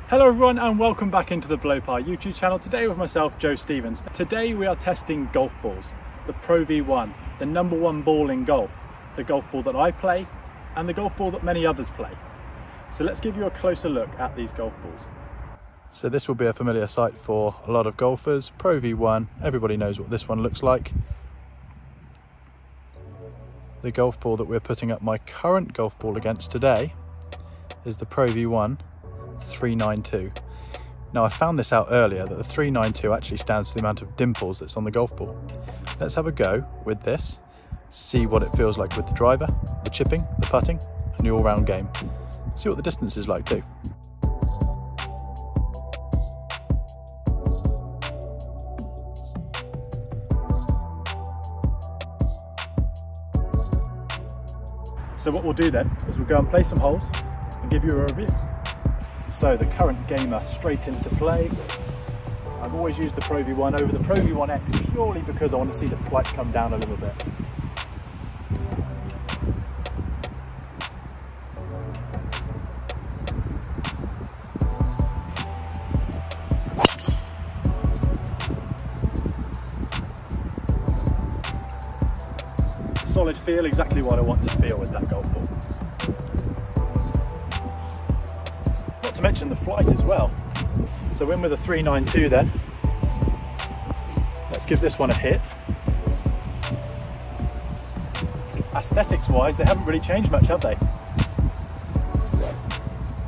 Hello everyone and welcome back into the Blow Par YouTube channel. Today with myself, Joe Stevens. Today we are testing golf balls, the Pro V1, the #1 ball in golf, the golf ball that I play and the golf ball that many others play. So let's give you a closer look at these golf balls. So this will be a familiar sight for a lot of golfers. Pro V1, everybody knows what this one looks like. The golf ball that we're putting up my current golf ball against today is the Pro V1 392. Now I found this out earlier that the 392 actually stands for the amount of dimples that's on the golf ball. Let's have a go with this, see what it feels like with the driver, the chipping, the putting and the all-round game. See what the distance is like too. So what we'll do then is we'll go and play some holes and give you a review. So the current gamer straight into play. I've always used the Pro V1 over the Pro V1X purely because I want to see the flight come down a little bit. Solid feel, exactly what I want to feel with that golf ball. Not to mention the flight as well. So in with a 392 then. Let's give this one a hit. Aesthetics wise, they haven't really changed much, have they?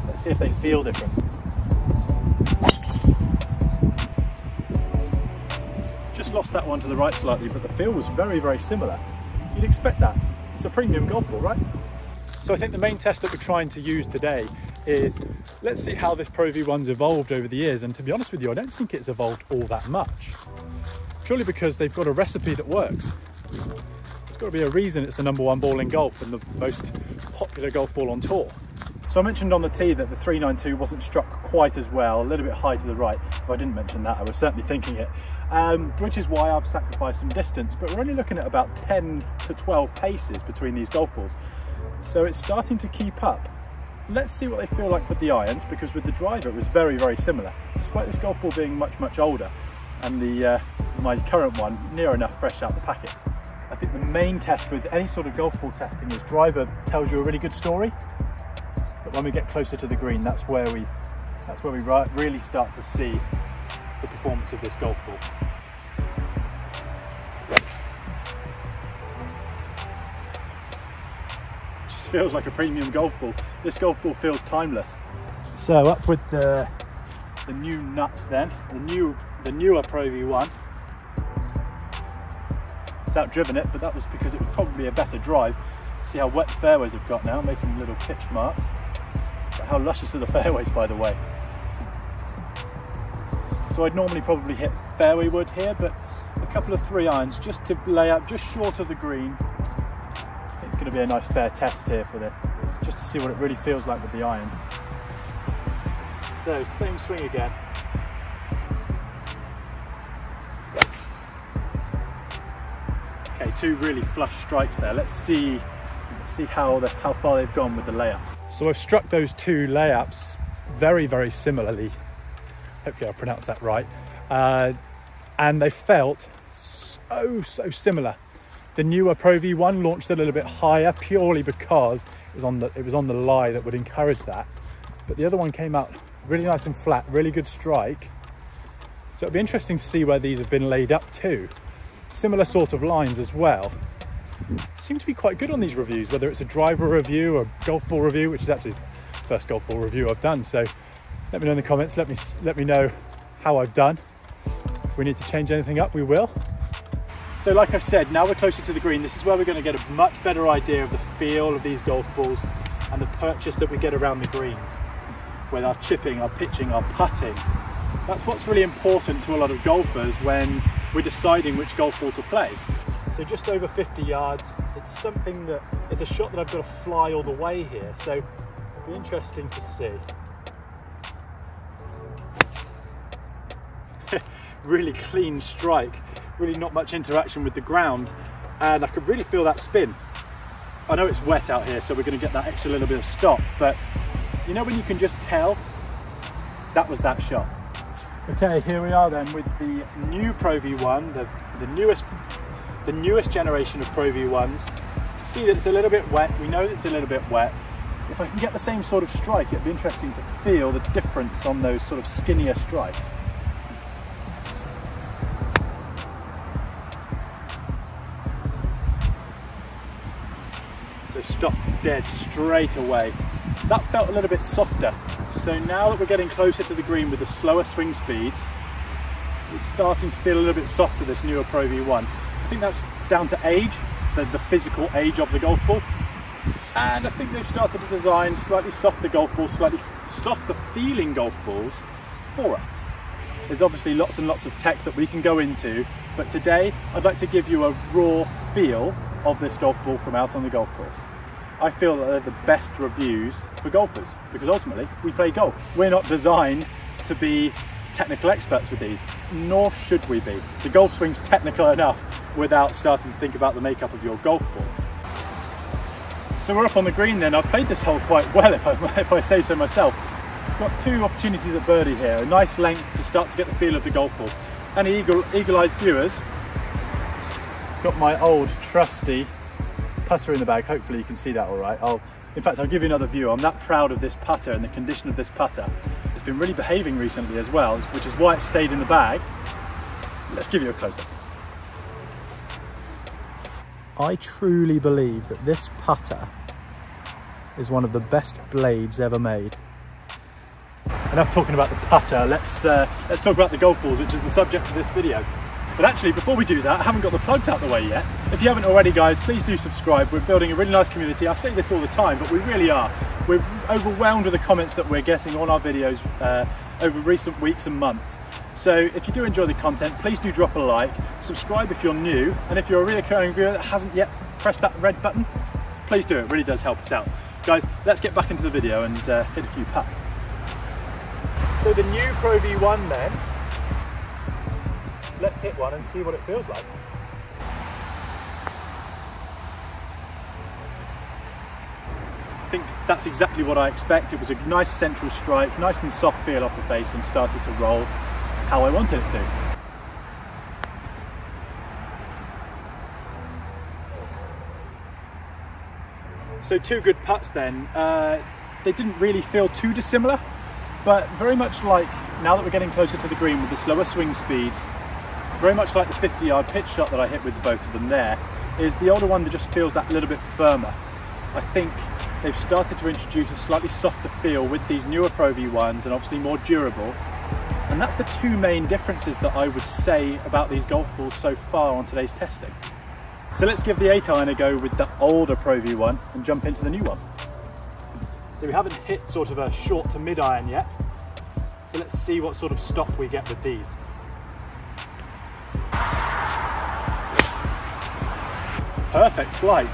Let's see if they feel different. Just lost that one to the right slightly, but the feel was very, very similar. You'd expect that. It's a premium golf ball, right? So I think the main test that we're trying to use today is, let's see how this Pro V1's evolved over the years. And to be honest with you, I don't think it's evolved all that much. Purely because they've got a recipe that works. There's got to be a reason it's the #1 ball in golf and the most popular golf ball on tour. So I mentioned on the tee that the 392 wasn't struck quite as well, a little bit high to the right. Well, I didn't mention that, I was certainly thinking it. Which is why I've sacrificed some distance, but we're only looking at about 10 to 12 paces between these golf balls. So it's starting to keep up. Let's see what they feel like with the irons, because with the driver it was very, very similar, despite this golf ball being much, much older, and my current one near enough fresh out the packet. I think the main test with any sort of golf ball testing is driver tells you a really good story, but when we get closer to the green, that's where we really start to see the performance of this golf ball. Just feels like a premium golf ball. This golf ball feels timeless. So up with the new nuts then, the newer Pro V1. It's outdriven it, but that was because it was probably a better drive. See how wet the fairways have got now, making little pitch marks. But how luscious are the fairways, by the way. So I'd normally probably hit fairway wood here, but a couple of 3 irons just to lay out just short of the green. I think it's going to be a nice fair test here for this, just to see what it really feels like with the iron. So same swing again. Okay, 2 really flush strikes there. Let's see how far they've gone with the layups. So I've struck those 2 layups very, very similarly. Hopefully I pronounced that right. And they felt so similar. The newer Pro V1 launched a little bit higher purely because it was on the lie that would encourage that. But the other one came out really nice and flat, really good strike. So it'll be interesting to see where these have been laid up to. Similar sort of lines as well. Seem to be quite good on these reviews, whether it's a driver review or golf ball review, which is actually the first golf ball review I've done. So let me know in the comments, let me know how I've done. If we need to change anything up, we will. So like I said, now we're closer to the green. This is where we're going to get a much better idea of the feel of these golf balls and the purchase that we get around the greens. With our chipping, our pitching, our putting. That's what's really important to a lot of golfers when we're deciding which golf ball to play. So just over 50 yards, it's a shot that I've got to fly all the way here. So it'll be interesting to see. Really clean strike, really not much interaction with the ground, and I could really feel that spin. I know it's wet out here, so we're going to get that extra little bit of stop, but you know when you can just tell that was that shot. Okay, here we are then with the new Pro V1, the newest generation of Pro V1s. See that it's a little bit wet. We know that it's a little bit wet. If I can get the same sort of strike, it'd be interesting to feel the difference on those sort of skinnier strikes. So stopped dead straight away. That felt a little bit softer. So now that we're getting closer to the green with the slower swing speeds, it's starting to feel a little bit softer, this newer Pro V1. I think that's down to age, the physical age of the golf ball. And I think they've started to design slightly softer golf balls, slightly softer feeling golf balls for us. There's obviously lots and lots of tech that we can go into, but today I'd like to give you a raw feel of this golf ball from out on the golf course. I feel that they're the best reviews for golfers because ultimately we play golf. We're not designed to be technical experts with these, nor should we be. The golf swing's technical enough without starting to think about the makeup of your golf ball. So we're up on the green then. I've played this hole quite well if I say so myself. Got two opportunities at birdie here, a nice length to start to get the feel of the golf ball. And eagle-eyed viewers, got my old trusty putter in the bag. Hopefully you can see that all right. In fact, I'll give you another view. I'm that proud of this putter and the condition of this putter. It's been really behaving recently as well, which is why it stayed in the bag. Let's give you a close-up. I truly believe that this putter is one of the best blades ever made. Enough talking about the putter, let's talk about the golf balls, which is the subject of this video. But actually, before we do that, I haven't got the plugs out the way yet. If you haven't already, guys, please do subscribe. We're building a really nice community. I say this all the time, but we really are. We're overwhelmed with the comments that we're getting on our videos over recent weeks and months. So if you do enjoy the content, please do drop a like, subscribe if you're new, and if you're a reoccurring viewer that hasn't yet pressed that red button, please do. It really does help us out. Guys, let's get back into the video and hit a few putts. So the new Pro V1 then, let's hit one and see what it feels like. I think that's exactly what I expect. It was a nice central strike, nice and soft feel off the face, and started to roll how I wanted it to. So two good putts then. They didn't really feel too dissimilar, but very much like, now that we're getting closer to the green with the slower swing speeds, very much like the 50-yard pitch shot that I hit with both of them there, is the older one that just feels that little bit firmer. I think they've started to introduce a slightly softer feel with these newer Pro V1s and obviously more durable. And that's the two main differences that I would say about these golf balls so far on today's testing. So let's give the 8-iron a go with the older Pro V1 and jump into the new one. So we haven't hit sort of a short to mid-iron yet. So let's see what sort of stop we get with these. Perfect flight.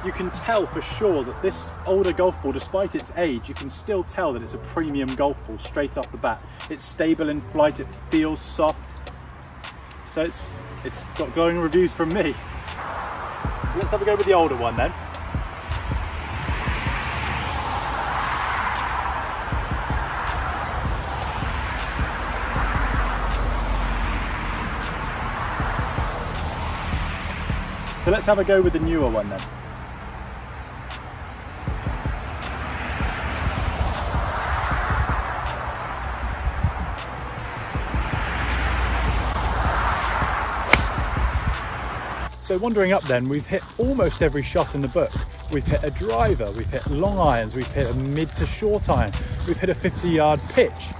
You can tell for sure that this older golf ball, despite its age, you can still tell that it's a premium golf ball straight off the bat. It's stable in flight, it feels soft. So it's got glowing reviews from me. So let's have a go with the older one then. So let's have a go with the newer one then. So wandering up then, we've hit almost every shot in the book. We've hit a driver, we've hit long irons, we've hit a mid to short iron, we've hit a 50-yard pitch,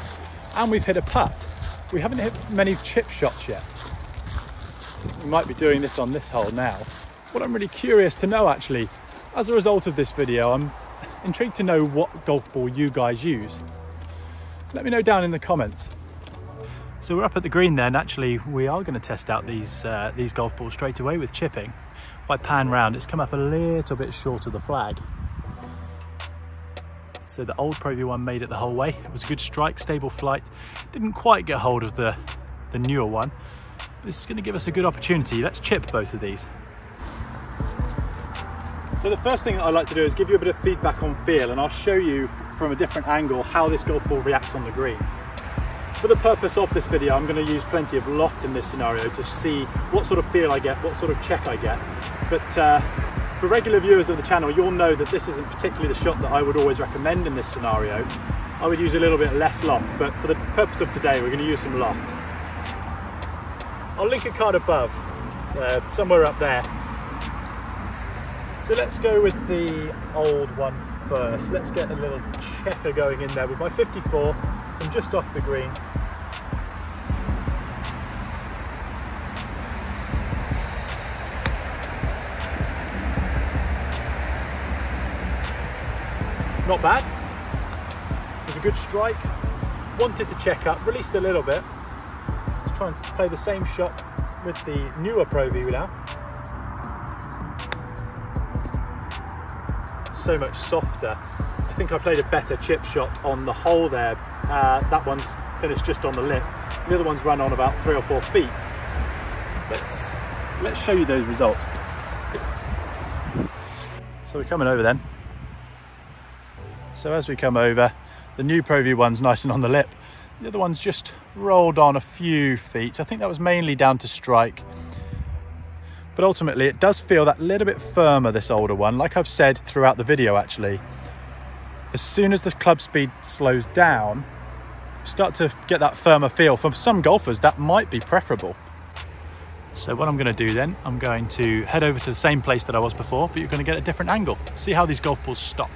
and we've hit a putt. We haven't hit many chip shots yet. We might be doing this on this hole now. What I'm really curious to know actually, as a result of this video, I'm intrigued to know what golf ball you guys use. Let me know down in the comments. So we're up at the green then. Actually, we are going to test out these golf balls straight away with chipping. If I pan round, it's come up a little bit short of the flag. So the old Pro V1 made it the whole way. It was a good strike, stable flight. Didn't quite get hold of the newer one. This is going to give us a good opportunity. Let's chip both of these. So So the first thing that I like to do is give you a bit of feedback on feel, and I'll show you from a different angle how this golf ball reacts on the green. For the purpose of this video, I'm going to use plenty of loft in this scenario to see what sort of feel I get, what sort of check I get. But for regular viewers of the channel, you'll know that this isn't particularly the shot that I would always recommend in this scenario. I would use a little bit less loft, but for the purpose of today, we're going to use some loft. I'll link a card above, somewhere up there. So let's go with the old one first. Let's get a little checker going in there with my 54 from just off the green. Not bad. It was a good strike. Wanted to check up, released a little bit. Let's try and play the same shot with the newer Pro V now. So much softer. I think I played a better chip shot on the hole there. That one's finished just on the lip. The other one's run on about 3 or 4 feet. Let's show you those results. So we're coming over then. So as we come over, the new Pro V1's nice and on the lip. The other one's just rolled on a few feet. I think that was mainly down to strike. But ultimately it does feel that little bit firmer, this older one. Like I've said throughout the video actually, as soon as the club speed slows down, you start to get that firmer feel. For some golfers, that might be preferable. So what I'm going to do then, I'm going to head over to the same place that I was before, but you're going to get a different angle. See how these golf balls stop.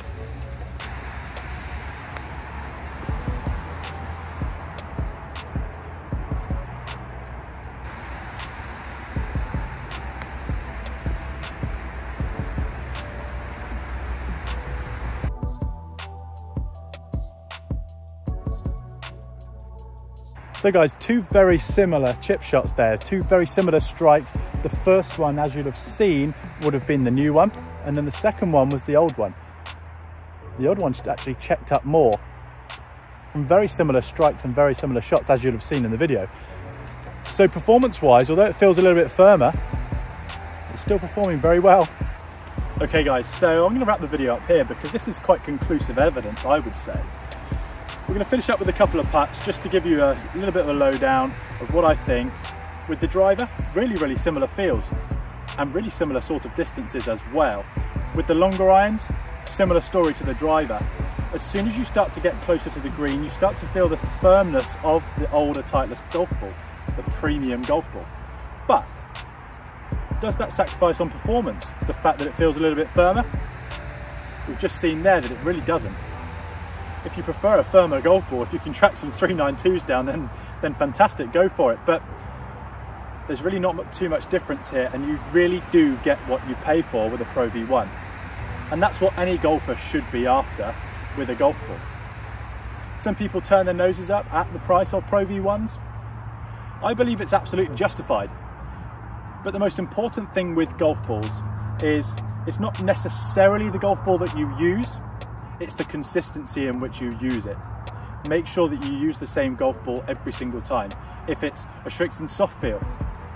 So guys, two very similar chip shots there, two very similar strikes. The first one, as you'd have seen, would have been the new one, and then the second one was the old one. The old one actually checked up more from very similar strikes and very similar shots, as you'd have seen in the video. So performance-wise, although it feels a little bit firmer, it's still performing very well. Okay guys, so I'm going to wrap the video up here because this is quite conclusive evidence, I would say. We're going to finish up with a couple of putts just to give you a little bit of a lowdown of what I think. With the driver, really similar feels and really similar sort of distances as well. With the longer irons, similar story to the driver. As soon as you start to get closer to the green, you start to feel the firmness of the older Titleist golf ball, the premium golf ball. But does that sacrifice on performance, the fact that it feels a little bit firmer? We've just seen there that it really doesn't. If you prefer a firmer golf ball, if you can track some 392s down, then fantastic, go for it. But there's really not too much difference here, and you really do get what you pay for with a Pro V1. And that's what any golfer should be after with a golf ball. Some people turn their noses up at the price of Pro V1s. I believe it's absolutely justified. But the most important thing with golf balls is it's not necessarily the golf ball that you use, it's the consistency in which you use it. Make sure that you use the same golf ball every single time. If it's a Strixon soft feel,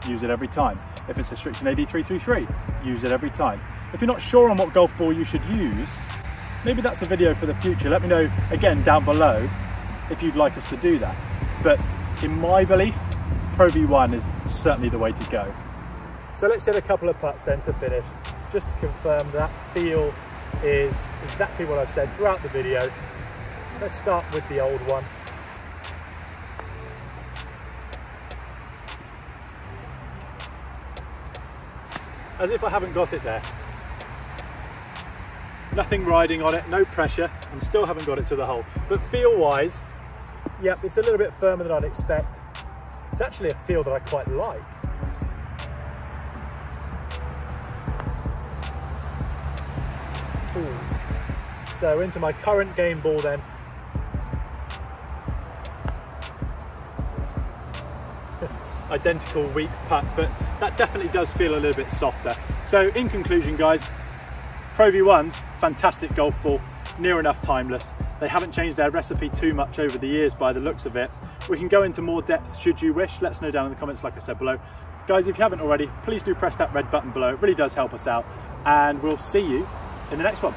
use it every time. If it's a Strixon AD333, use it every time. If you're not sure on what golf ball you should use, maybe that's a video for the future. Let me know again down below if you'd like us to do that. But in my belief, Pro V1 is certainly the way to go. So let's hit a couple of putts then to finish, just to confirm that feel is exactly what I've said throughout the video. Let's start with the old one. As if I haven't got it there. Nothing riding on it, no pressure, and still haven't got it to the hole. But feel wise, yep, it's a little bit firmer than I'd expect. It's actually a feel that I quite like. Ooh. So into my current game ball then. Identical weak putt, but that definitely does feel a little bit softer. So in conclusion guys, Pro V1's fantastic golf ball, near enough timeless. They haven't changed their recipe too much over the years by the looks of it. We can go into more depth should you wish. Let us know down in the comments like I said below. Guys, if you haven't already, please do press that red button below. It really does help us out, and we'll see you in the next one.